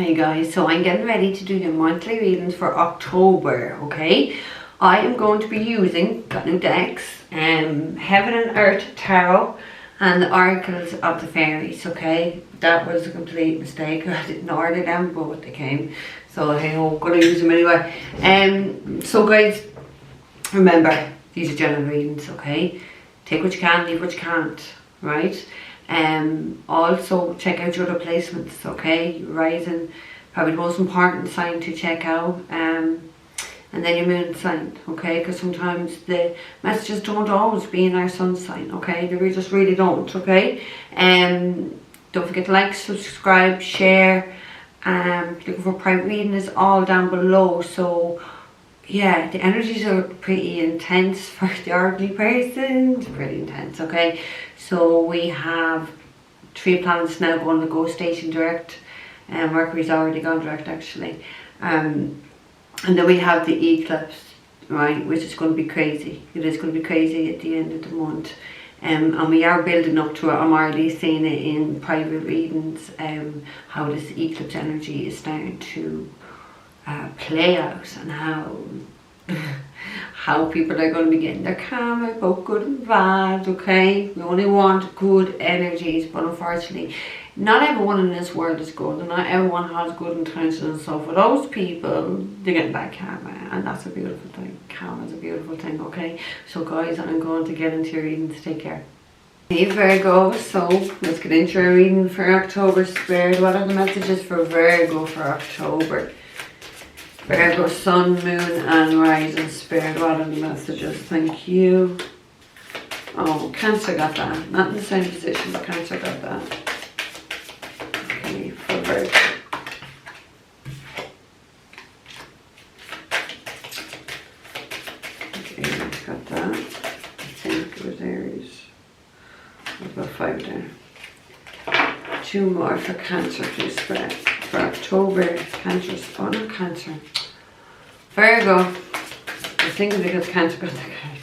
Hey guys, so I'm getting ready to do your monthly readings for October, okay? I am going to be using, got new decks, Heaven and Earth Tarot and the Oracles of the Fairies, okay? That was a complete mistake. I didn't order them, but they came. So hey, I'm going to use them anyway. So guys, remember, these are general readings, okay? Take what you can, leave what you can't, right? Also check out your other placements, okay? Rising, probably the most important sign to check out, and then your moon sign, okay? Because sometimes the messages don't always be in our sun sign, okay? They just really don't, okay? Don't forget to like, subscribe, share. Looking for private reading is all down below. So yeah, the energies are pretty intense for the ordinary person. It's pretty intense, okay? So we have 3 planets now going to go station direct, and Mercury's already gone direct actually. And then we have the eclipse, right, which is going to be crazy. It is going to be crazy at the end of the month. And we are building up to it. I'm already seeing it in private readings, how this eclipse energy is starting to play out, and how people are going to be getting their karma, both good and bad, okay? We only want good energies, but unfortunately, not everyone in this world is good, and not everyone has good intentions. So for those people, they're getting bad karma, and that's a beautiful thing. Karma is a beautiful thing, okay? So guys, I'm going to get into your readings. Take care. Hey Virgo, so let's get into your reading for October. Spirit, what are the messages for Virgo for October? Virgo, Sun, Moon and Rising. Spirit, what are the messages? Thank you. Oh, Cancer got that. Not in the same position, but Cancer got that. Okay, for Virgo. Okay, got that. I think it was Aries. I've got 5 there. 2 more for Cancer, please, Spirit. For October, Cancer, oh not Cancer, Virgo. I was thinking because Cancer got the card.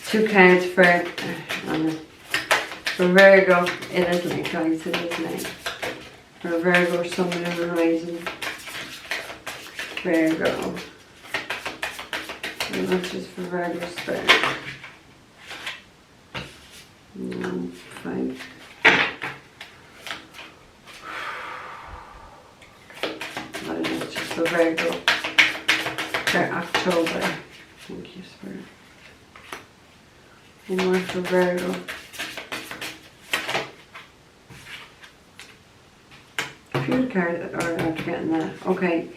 2 cards for Virgo. It is late, guys, it is late. For Virgo, Sun, Moon and Rising. Virgo. And that's just for Virgo, Spirit. 5. For Virgo for October. Thank you, Spirit. 1 more for Virgo. A few cards are after getting that. Okay,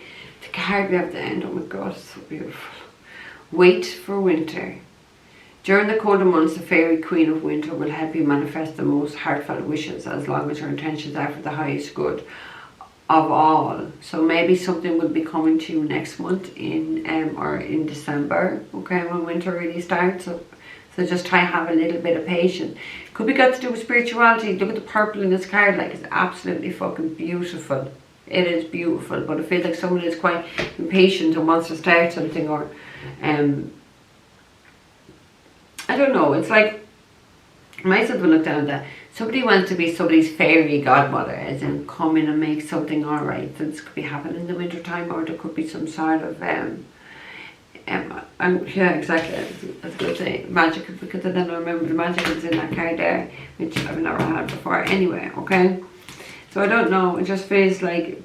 the card we have to end. Oh my god, it's so beautiful. Wait for winter. During the colder months, the fairy queen of winter will help you manifest the most heartfelt wishes, as long as your intentions are for the highest good of all. So maybe something will be coming to you next month or in December, okay, when winter really starts. So just try and have a little bit of patience. Could be got to do with spirituality. Look at the purple in this card, like it's absolutely fucking beautiful. It is beautiful, but I feel like someone is quite impatient and wants to start something, or I don't know, it's like myself will look down that somebody wants to be somebody's fairy godmother, as in come in and make something alright. So this could be happening in the winter time, or there could be some sort of yeah, exactly. I was going to say magic, because I don't remember the magic is in that card there, which I've never had before anyway, okay? So I don't know, it just feels like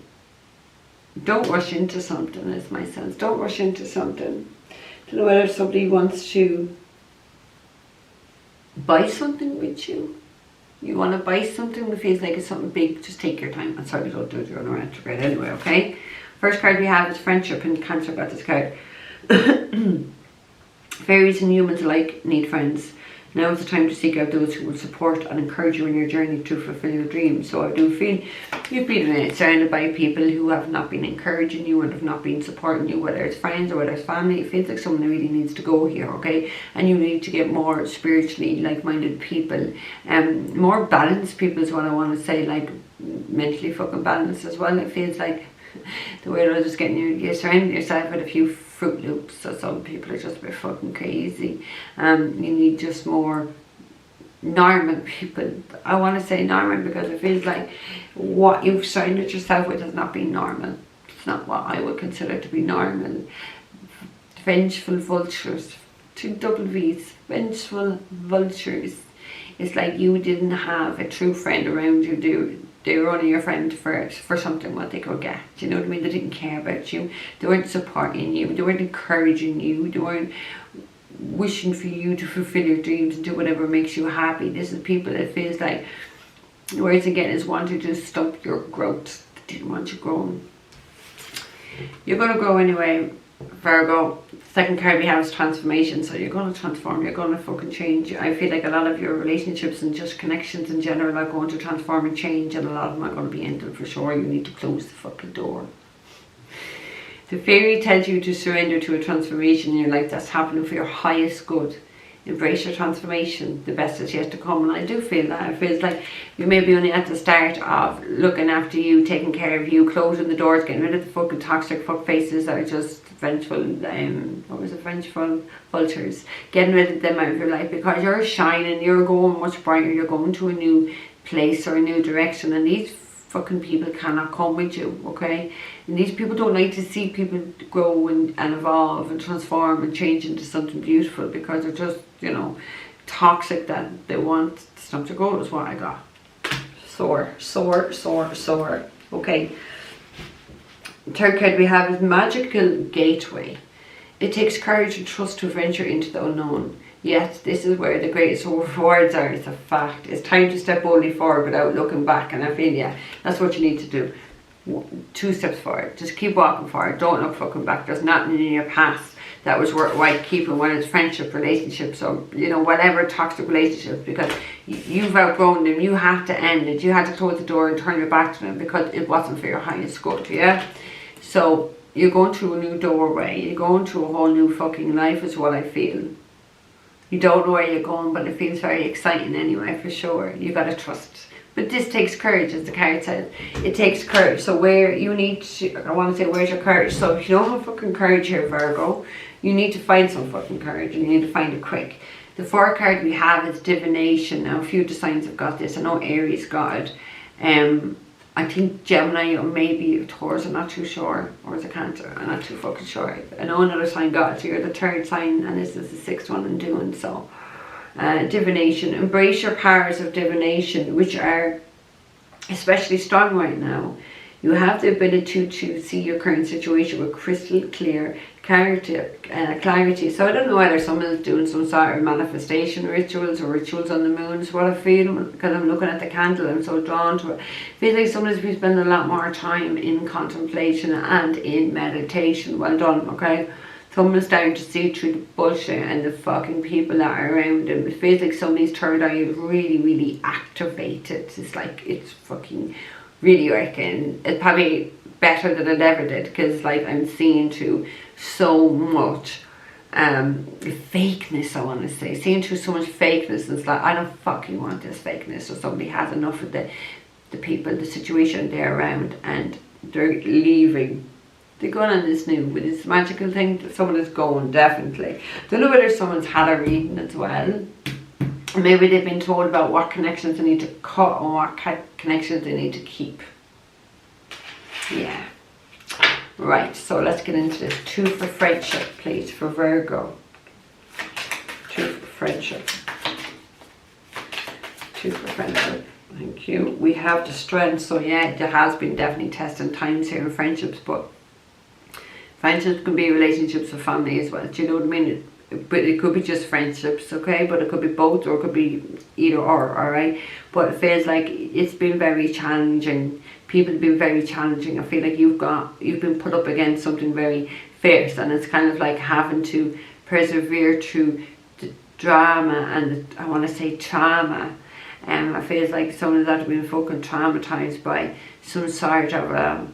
don't rush into something, is my sense. Don't rush into something. Don't know whether somebody wants to buy something with you. You want to buy something that feels like it's something big, just take your time. I'm sorry, don't do it, you're on a retrograde anyway, okay? First card we have is friendship, and Cancer got this card. Fairies and humans alike need friends. Now is the time to seek out those who will support and encourage you in your journey to fulfill your dreams. So I do feel you've been surrounded by people who have not been encouraging you and have not been supporting you, whether it's friends or whether it's family. It feels like someone really needs to go here, okay? And you need to get more spiritually like-minded people. More balanced people is what I want to say, like mentally fucking balanced as well. It feels like the way I was just getting you surrounding yourself with a few Fruit Loops. So some people are just a bit fucking crazy. You need just more normal people. I want to say normal because it feels like what you've surrounded yourself with has not been normal. It's not what I would consider to be normal. Vengeful vultures, 2 double V's, vengeful vultures. It's like you didn't have a true friend around you. They were only your friend for something what they could get. Do you know what I mean? They didn't care about you. They weren't supporting you. They weren't encouraging you. They weren't wishing for you to fulfill your dreams and do whatever makes you happy. This is people that feels like, words again, is wanting to stop your growth. They didn't want you growing. You're going to grow anyway, Virgo. Second card we have is transformation, so you're going to transform, you're going to fucking change. I feel like a lot of your relationships and just connections in general are going to transform and change, and a lot of them are going to be ending for sure. You need to close the fucking door. The fairy tells you to surrender to a transformation in your life that's happening for your highest good. Embrace your transformation. The best is yet to come. And I do feel that. It feels like you may be only at the start of looking after you, taking care of you, closing the doors, getting rid of the fucking toxic fuck faces that are just vengeful, vengeful vultures. Getting rid of them out of your life because you're shining, you're going much brighter, you're going to a new place or a new direction, and these fucking people cannot come with you, okay? And these people don't like to see people grow and evolve and transform and change into something beautiful because they're just, you know, toxic, that they want stuff to go, is what I got. Soar. Okay. Third card we have is magical gateway. It takes courage and trust to venture into the unknown. Yet this is where the greatest rewards are. It's a fact. It's time to step boldly forward without looking back, and I feel, yeah, that's what you need to do. 2 steps forward. Just keep walking forward. Don't look fucking back. There's nothing in your past that was worthwhile keeping, whether it's friendship, relationships, or, you know, whatever toxic relationships, because you've outgrown them. You had to end it. You had to close the door and turn your back to them because it wasn't for your highest good, yeah? So you're going through a new doorway. You're going through a whole new fucking life is what I feel. You don't know where you're going, but it feels very exciting anyway, for sure. You got to trust. But this takes courage, as the card says. It takes courage. So where you need to, I want to say, where's your courage? So if you don't have fucking courage here, Virgo, you need to find some fucking courage, and you need to find it quick. The 4th card we have is divination. Now, a few of the signs have got this. I know Aries got it. I think Gemini or maybe Taurus, I'm not too sure, or is it Cancer? I'm not too fucking sure. I know another sign got it, so you're the 3rd sign, and this is the 6th one I'm doing. So divination. Embrace your powers of divination, which are especially strong right now. You have the ability to see your current situation with crystal clear clarity. So I don't know whether someone's doing some sort of manifestation rituals or rituals on the moon is what I feel, because I'm looking at the candle. I'm so drawn to it. I feel like someone's been spending a lot more time in contemplation and in meditation. Well done, okay? Someone's starting to see through the bullshit and the fucking people that are around them. It feels like somebody's third eye is really, really activated. It's like it's fucking really working. It's probably better than it ever did, because like I'm seeing through so much fakeness, I want to say. Seeing through so much fakeness, and it's like I don't fucking want this fakeness. So somebody has enough of the people, the situation they're around, and they're leaving. They're going on this new, with this magical thing that someone is going, definitely. Don't know whether someone's had a reading as well. Maybe they've been told about what connections they need to cut and what connections they need to keep. Yeah. Right, so let's get into this. 2 for friendship, please, for Virgo. 2 for friendship. 2 for friendship. Thank you. We have the strength. So yeah, there has been definitely testing times here in friendships, but friendships can be relationships with family as well. Do you know what I mean? But it could be just friendships, okay? But it could be both, or it could be either or, alright? But it feels like it's been very challenging. People have been very challenging. I feel like you've been put up against something very fierce, and it's kind of like having to persevere through the drama and I want to say trauma. I feel like someone that has been fucking traumatized by some sort of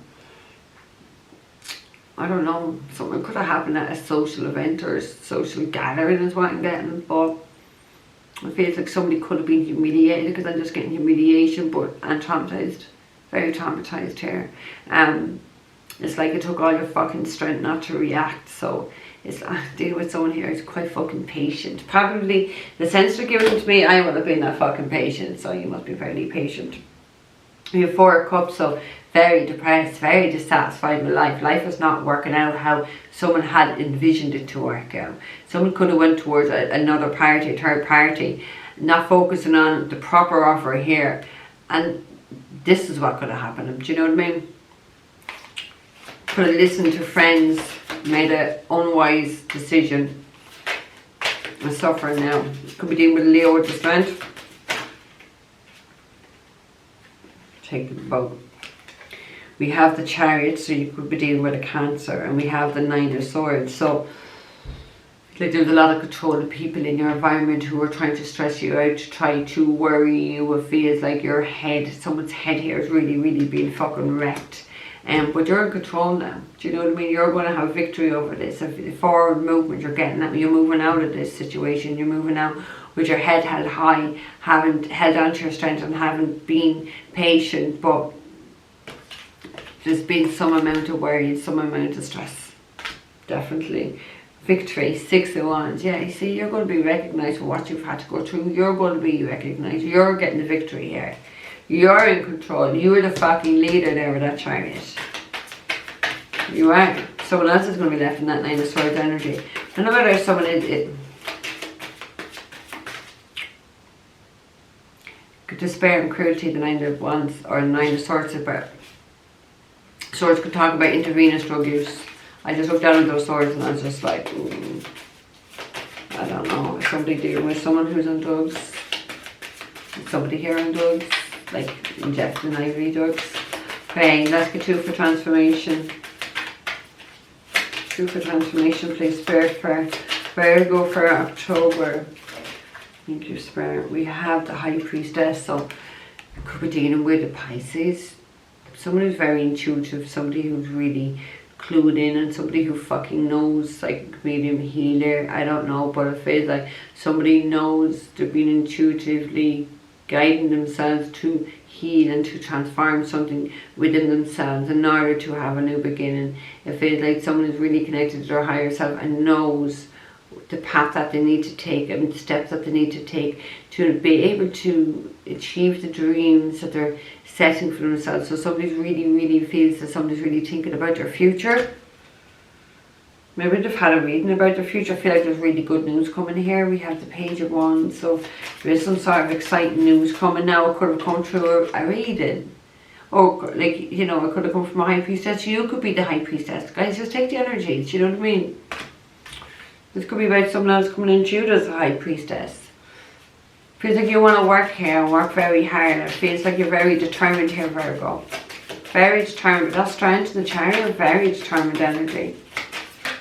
I don't know, something could have happened at a social event or a social gathering is what I'm getting, but it feels like somebody could have been humiliated, because I'm just getting humiliation, but I'm traumatized, very traumatized here. It's like it took all your fucking strength not to react. So it's dealing with someone here who's quite fucking patient. Probably the sense they're giving to me, I would have been that fucking patient. So you must be fairly patient. You have 4 of Cups, so very depressed, very dissatisfied with life. Life is not working out how someone had envisioned it to work out. Someone could have went towards another party, third party, not focusing on the proper offer here. And this is what could have happened. Do you know what I mean? Could have listened to friends, made an unwise decision, and suffering now. Could be dealing with a Leo with the strength. Take the boat. We have the Chariot, so you could be dealing with a Cancer, and we have the 9 of Swords. So like there's a lot of controlling people in your environment who are trying to stress you out, to try to worry you. It feels like your head, someone's head here is really, really being fucking wrecked. But you're in control now. Do you know what I mean? You're going to have victory over this. A forward movement, you're getting that. You're moving out of this situation. You're moving out with your head held high, haven't held on to your strength and haven't been patient. But there's been some amount of worry and some amount of stress. Definitely. Victory, 6 of Wands. Yeah, you see, you're going to be recognised for what you've had to go through. You're going to be recognised. You're getting the victory here. You're in control. You are the fucking leader there with that Chariot. You are. Someone else is going to be left in that 9 of Swords energy. And no matter if someone despair and cruelty, the 9 of Wands, or the 9 of Swords. Swords could talk about intravenous drug use. I just looked down at those swords and I was just like, I don't know. Is somebody dealing with someone who's on drugs? Is somebody here on drugs? Like injecting IV drugs? Okay, let's get 2 for transformation. 2 for transformation, please. Spirit for Virgo for October. Thank you, Spirit. We have the High Priestess, so could be dealing with a Pisces. Someone who's very intuitive, somebody who's really clued in, and somebody who fucking knows, like medium healer, I don't know, but it feels like somebody knows they're being intuitively guiding themselves to heal and to transform something within themselves in order to have a new beginning. It feels like someone is really connected to their higher self and knows the path that they need to take and the steps that they need to take to be able to achieve the dreams that they're setting for themselves. So somebody's really feels that somebody's really thinking about their future. Maybe they've had a reading about their future. I feel like there's really good news coming here. We have the Page of Wands, so there is some sort of exciting news coming now. It could have come through a reading, or like, you know, it could have come from a High Priestess. You could be the High Priestess, guys. Just take the energies, you know what I mean? This could be about someone else coming into you as a High Priestess. Feels like you want to work here and work very hard. It feels like you're very determined here, Virgo. Very determined. That strength in the Chariot, very determined energy.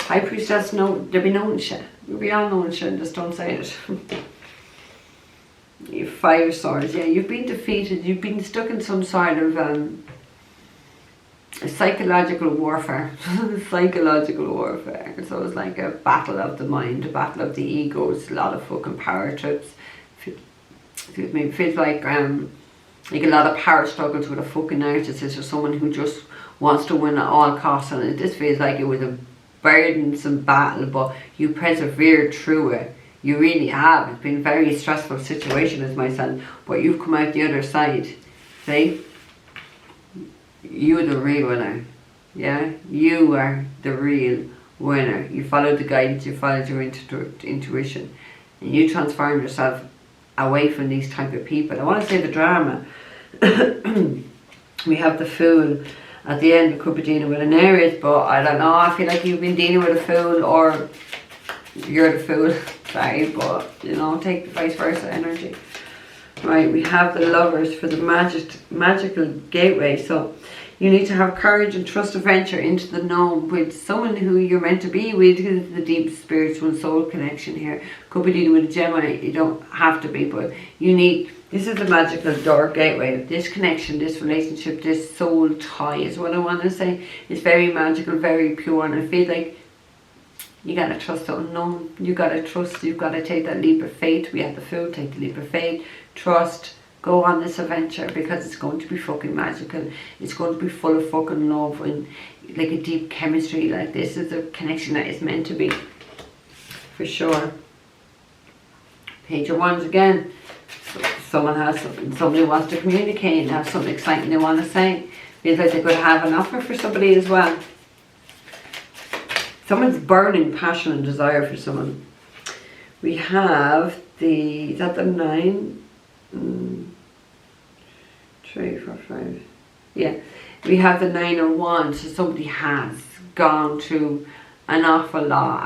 High Priestess, no, they'll be knowing shit. You'll be all knowing shit, just don't say it. You have 5 of Swords. Yeah, you've been defeated. You've been stuck in some sort of psychological warfare. Psychological warfare. So it's like a battle of the mind, a battle of the egos, a lot of fucking power trips. Excuse me, it feels like a lot of power struggles with a fucking narcissist or someone who just wants to win at all costs. And this feels like it was a burdensome battle, but you persevered through it. You really have. It's been a very stressful situation, as my son, but you've come out the other side. See? You're the real winner. Yeah? You are the real winner. You followed the guidance, you followed your intuition, and you transformed yourself away from these type of people. I want to say the drama. We have the Fool. At the end, we could be dealing with an Aries, but I don't know. I feel like you've been dealing with a Fool, or you're the Fool. Sorry, but you know, take the vice versa energy. Right, we have the Lovers for the magical gateway. So you need to have courage and trust to venture into the known with someone who you're meant to be with, because it's the deep spiritual and soul connection here. Could be dealing with a Gemini. You don't have to be, but you need. This is the magical door gateway. This connection, this relationship, this soul tie is what I want to say. It's very magical, very pure, and I feel like you gotta trust the unknown. You gotta trust. You've gotta take that leap of faith. We have the Fool. Take the leap of faith. Trust. Go on this adventure, because it's going to be fucking magical. It's going to be full of fucking love, and like a deep chemistry. Like this is a connection that is meant to be, for sure. Page of Wands again. Someone has something, somebody wants to communicate and have something exciting they want to say. Feels like they could have an offer for somebody as well. Someone's burning passion and desire for someone. We have the, is that the 9? 3, 4, 5. Yeah. We have the 9 of Wands. So somebody has gone through an awful lot.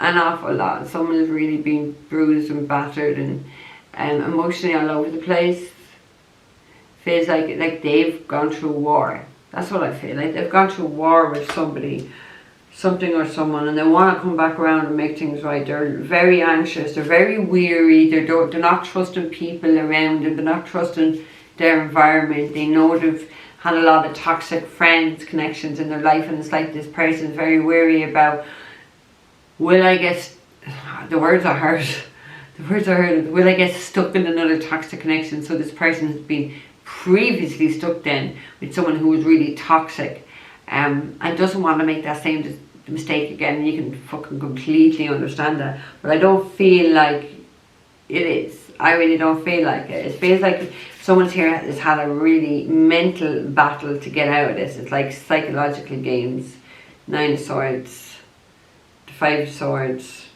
An awful lot. Someone has really been bruised and battered and emotionally all over the place. Feels like they've gone through war. That's what I feel like. They've gone through war with somebody, something or someone, and they want to come back around and make things right. They're very anxious. They're very weary. They're not trusting people around them. They're not trusting their environment. They know they've had a lot of toxic friends, connections in their life, and it's like this person is very weary about, will I get, the words are hard. The words are hard. Will I get stuck in another toxic connection? So this person has been previously stuck then with someone who was really toxic and doesn't want to make that same mistake again. And you can fucking completely understand that, but I don't feel like it is. I really don't feel like it. It feels like someone's here has had a really mental battle to get out of this. It's like psychological games. 9 of Swords, 5 of Swords,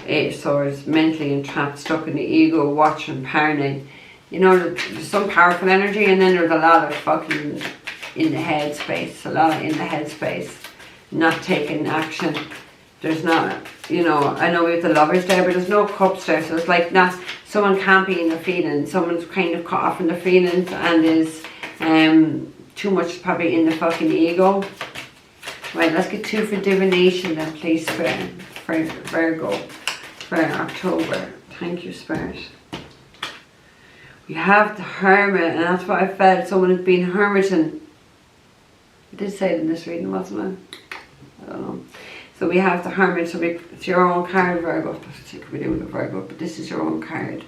8 of Swords, mentally entrapped, stuck in the ego, watching, paranoid. You know, there's some powerful energy, and then there's a lot of fucking in the head space. A lot of in the head space. Not taking action. There's not, you know, I know we have the Lovers there, but there's no Cups there. So it's like not, someone can't be in their feelings. Someone's kind of caught off in their feelings and is too much probably in the fucking ego. Right, let's get 2 for divination then, please, for Virgo, for October. Thank you, Spirit. We have the Hermit, and that's what I felt. Someone has been hermiting. I did say it in this reading, wasn't it? I don't know. So we have the Hermit, so it's your own card, Virgo. That's what we do with the Virgo, but this is your own card.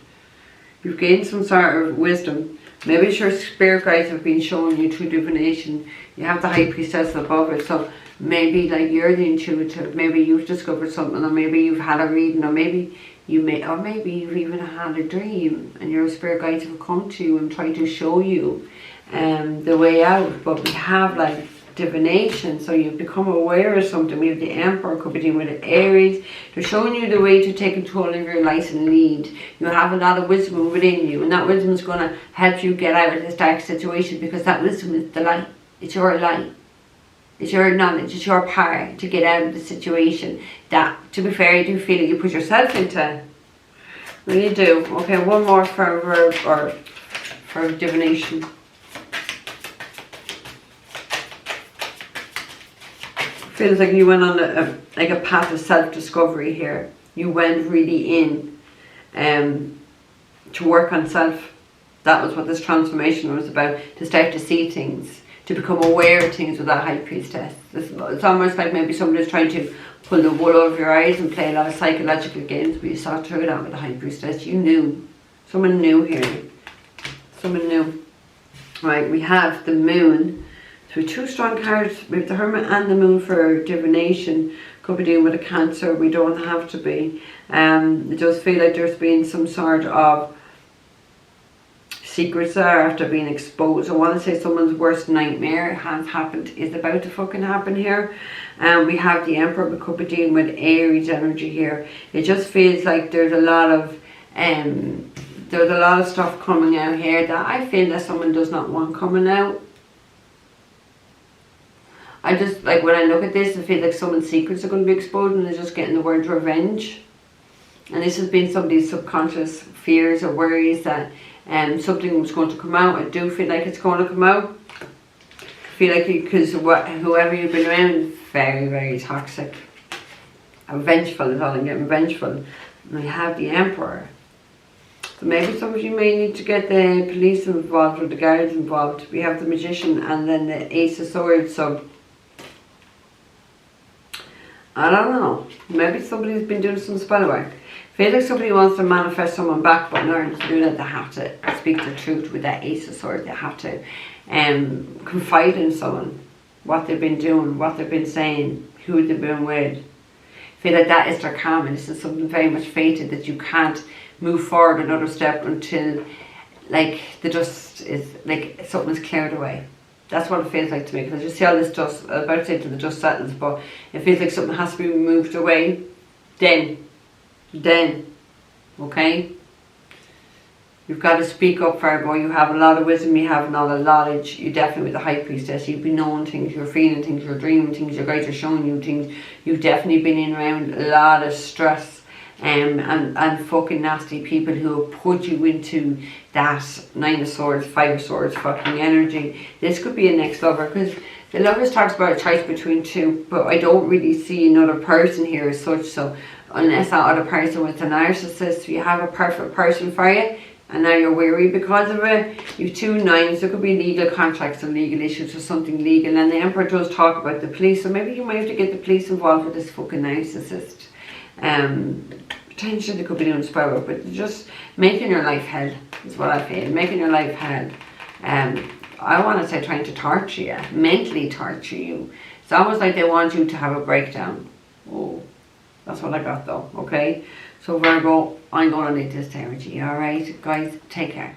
You've gained some sort of wisdom. Maybe it's your spirit guides have been showing you through divination. You have the High Priestess above it, so maybe like you're the intuitive. Maybe you've discovered something, or maybe you've had a reading, or maybe you've even had a dream, and your spirit guides have come to you and tried to show you the way out. But we have like divination, so you've become aware of something. We have the Emperor, could be dealing with the Aries. They're showing you the way to take control of your life and lead. You have a lot of wisdom within you, and that wisdom is going to help you get out of this dark situation, because that wisdom is the light. It's your light. It's your knowledge. It's your power to get out of the situation that, to be fair, I do feel that you put yourself into. Really do. Okay, one more for verb or for divination. Feels like you went on a path of self-discovery here. You went really in to work on self. That was what this transformation was about, to start to see things, to become aware of things with that High Priestess. It's almost like maybe somebody's trying to pull the wool over your eyes and play a lot of psychological games, but you saw through that with the High Priestess. You knew. Someone knew here. Someone knew. Right, we have the Moon. So 2 strong cards. We have the Hermit and the Moon for divination. Could be dealing with a Cancer. We don't have to be. It does feel like there's been some sort of secrets there after being exposed. I want to say someone's worst nightmare has happened, is about to fucking happen here. We have the Emperor. We could be dealing with Aries energy here. It just feels like there's a lot of stuff coming out here that I feel that someone does not want coming out. I just, like, when I look at this, I feel like someone's secrets are going to be exposed, and they're just getting the word revenge. And this has been somebody's subconscious fears or worries that something was going to come out. I do feel like it's going to come out. I feel like, because whoever you've been around is very, very toxic. Vengeful is all I'm getting, vengeful. And we have the Emperor. So maybe some of you may need to get the police involved or the guards involved. We have the Magician and then the Ace of Swords. So I don't know. Maybe somebody's been doing some spell work. Feel like somebody wants to manifest someone back, but in order to do that, they have to speak the truth with that Ace of Swords. They have to confide in someone, what they've been doing, what they've been saying, who they've been with. Feel like that is their karma. This is something very much fated, that you can't move forward another step until like the dust is, like something is cleared away. That's what it feels like to me, because you see all this dust, I was about to say till the dust settles, but it feels like something has to be moved away. Then, okay? You've got to speak up, Virgo. You have a lot of wisdom, you have a lot of knowledge. You definitely, with the High Priestess, you've been knowing things, you're feeling things, you're dreaming things, your guides are showing you things. You've definitely been in around a lot of stress and fucking nasty people who have put you into that Nine of Swords, Five of Swords fucking energy. This could be a next lover, because the Lovers talks about a choice between two, but I don't really see another person here as such. So unless that other person was a narcissist, you have a perfect person for you, and now you're weary because of it. You've 2 9s. There could be legal contracts and legal issues or something legal, and the Emperor does talk about the police, so maybe you might have to get the police involved with this fucking narcissist. Potentially they could be doing spell work, but just making your life hell is what I feel. Making your life hell. I want to say trying to torture you, mentally torture you. It's almost like they want you to have a breakdown. Oh, that's what I got though, okay? So Virgo, I'm going to need this energy, alright? Guys, take care.